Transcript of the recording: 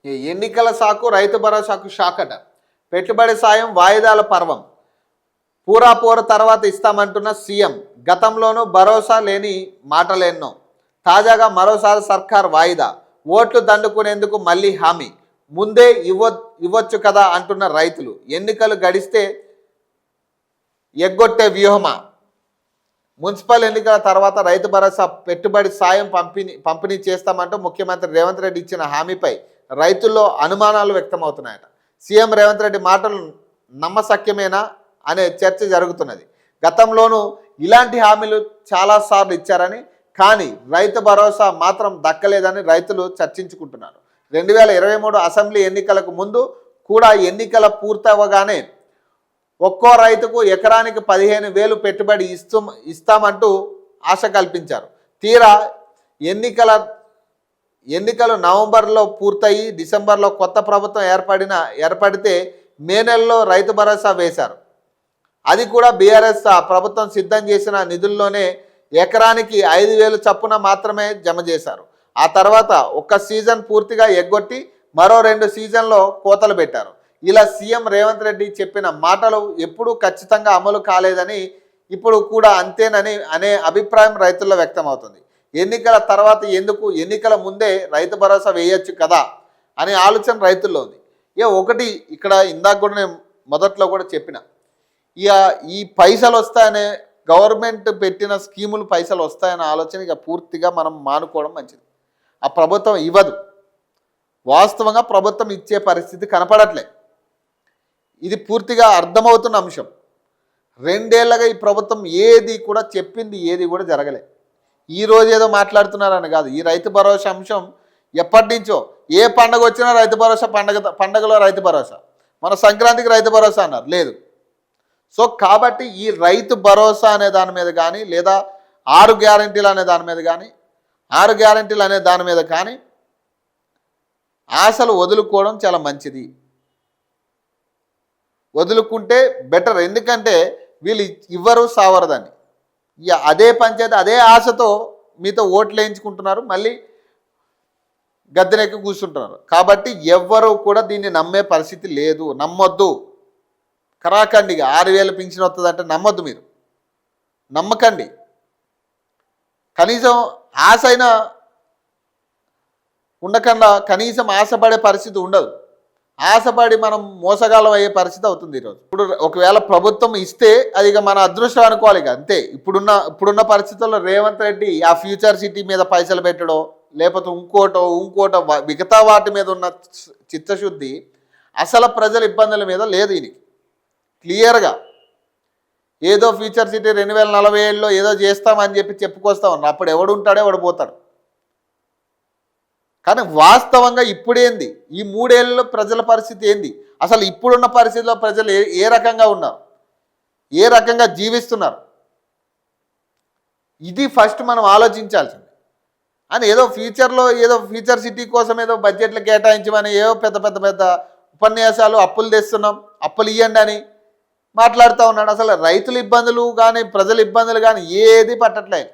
ఈ ఎన్నికల సాకు రైతు భరోసాకు షాకట. పెట్టుబడి సాయం వాయిదాల పర్వం. పూరా తర్వాత ఇస్తామంటున్న సీఎం. గతంలోనూ భరోసా లేని మాటలెన్నో. తాజాగా మరోసారి సర్కార్ వాయిదా. ఓట్లు దండుకునేందుకు మళ్ళీ హామీ. ముందే ఇవ్వచ్చు కదా అంటున్న రైతులు. ఎన్నికలు గడిస్తే ఎగ్గొట్టే వ్యూహమా? మున్సిపల్ ఎన్నికల తర్వాత రైతు భరోసా పెట్టుబడి సాయం పంపిణీ చేస్తామంటూ ముఖ్యమంత్రి రేవంత్ రెడ్డి ఇచ్చిన హామీపై రైతుల్లో అనుమానాలు వ్యక్తమవుతున్నాయట. సీఎం రేవంత్ రెడ్డి మాటలు నమ్మశక్యమేనా అనే చర్చ జరుగుతున్నది. గతంలోనూ ఇలాంటి హామీలు చాలాసార్లు ఇచ్చారని, కానీ రైతు భరోసా మాత్రం దక్కలేదని రైతులు చర్చించుకుంటున్నారు. 2023 అసెంబ్లీ ఎన్నికలకు ముందు కూడా ఎన్నికల పూర్తవగానే ఒక్కో రైతుకు ఎకరానికి 15,000 పెట్టుబడి ఇస్తామంటూ ఆశ కల్పించారు. తీరా ఎన్నికలు నవంబర్లో పూర్తయి డిసెంబర్లో కొత్త ప్రభుత్వం ఏర్పడితే మే నెలలో రైతు భరోసా వేశారు. అది కూడా బీఆర్ఎస్ ప్రభుత్వం సిద్ధం చేసిన నిధుల్లోనే ఎకరానికి 5,000 చొప్పున మాత్రమే జమ చేశారు. ఆ తర్వాత ఒక్క సీజన్ పూర్తిగా ఎగ్గొట్టి మరో 2 సీజన్లో కోతలు పెట్టారు. ఇలా సీఎం రేవంత్ రెడ్డి చెప్పిన మాటలు ఎప్పుడూ ఖచ్చితంగా అమలు కాలేదని, ఇప్పుడు కూడా అంతేనని అనే అభిప్రాయం రైతుల్లో వ్యక్తమవుతుంది. ఎన్నికల తర్వాత ఎందుకు, ఎన్నికల ముందే రైతు భరోసా వేయొచ్చు కదా అనే ఆలోచన రైతుల్లో ఉంది. ఒకటి ఇక్కడ ఇందాక కూడా నేను మొదట్లో కూడా చెప్పిన, ఈ పైసలు వస్తాయనే గవర్నమెంట్ పెట్టిన స్కీములు పైసలు వస్తాయనే ఆలోచన ఇక పూర్తిగా మనం మానుకోవడం మంచిది. ఆ ప్రభుత్వం ఇవ్వదు, వాస్తవంగా ప్రభుత్వం ఇచ్చే పరిస్థితి కనపడట్లే. ఇది పూర్తిగా అర్థమవుతున్న అంశం. 2 ఏళ్ళగా ఈ ప్రభుత్వం ఏది కూడా చెప్పింది ఏది కూడా జరగలే. ఈరోజు ఏదో మాట్లాడుతున్నారని కాదు, ఈ రైతు భరోసా అంశం ఎప్పటి నుంచో, ఏ పండగ వచ్చినా రైతు భరోసా, పండగలో రైతు భరోసా, మన సంక్రాంతికి రైతు భరోసా అన్నారు, లేదు. సో కాబట్టి ఈ రైతు భరోసా అనే దాని మీద కానీ, లేదా 6 గ్యారెంటీలు అనే దాని మీద కానీ, 6 గ్యారెంటీలు అనే దాని మీద కానీ ఆశలు వదులుకోవడం చాలా మంచిది. వదులుకుంటే బెటర్. ఎందుకంటే వీళ్ళు ఇవ్వరు సావరదని, అదే పంచాయతీ అదే ఆశతో మీతో ఓట్లు వేయించుకుంటున్నారు, మళ్ళీ గద్దెనెక్కి కూర్చుంటున్నారు. కాబట్టి ఎవ్వరూ కూడా దీన్ని నమ్మే పరిస్థితి లేదు. నమ్మొద్దు, కరాకండిగా 6,000 పింఛన్ వస్తుందంటే నమ్మొద్దు, మీరు నమ్మకండి. కనీసం ఆశ అయినా ఉండకుండా కనీసం ఆశపడే పరిస్థితి ఉండదు. ఆశపడి మనం మోసగాళ్ళం అయ్యే పరిస్థితి అవుతుంది ఈరోజు. ఇప్పుడు ఒకవేళ ప్రభుత్వం ఇస్తే అది ఇక మన అదృష్టం అనుకోవాలి, ఇక అంతే. ఇప్పుడున్న పరిస్థితుల్లో రేవంత్ రెడ్డి ఆ ఫ్యూచర్ సిటీ మీద పైసలు పెట్టడో, లేకపోతే ఇంకోటో మిగతా వాటి మీద ఉన్న చిత్తశుద్ధి అసలు ప్రజల ఇబ్బందుల మీద లేదు. ఇది క్లియర్గా ఏదో ఫ్యూచర్ సిటీ 2047లో ఏదో చేస్తామని చెప్పుకొస్తా ఉన్నారు. అప్పుడు ఎవడు ఉంటాడో ఎవడు పోతాడు. కానీ వాస్తవంగా ఇప్పుడేంది, ఈ 3 ఏళ్ళలో ప్రజల పరిస్థితి ఏంది, అసలు ఇప్పుడున్న పరిస్థితిలో ప్రజలు ఏ రకంగా ఉన్నారు, ఏ రకంగా జీవిస్తున్నారు, ఇది ఫస్ట్ మనం ఆలోచించాల్సింది. అని ఏదో ఫ్యూచర్ సిటీ కోసం ఏదో బడ్జెట్లు కేటాయించమని ఏవో పెద్ద ఉపన్యాసాలు, అప్పులు తెస్తున్నాం, అప్పులు ఇవ్వండి అని మాట్లాడుతూ ఉన్నాడు. అసలు రైతుల ఇబ్బందులు కానీ, ప్రజల ఇబ్బందులు కానీ ఏది పట్టట్లేదు.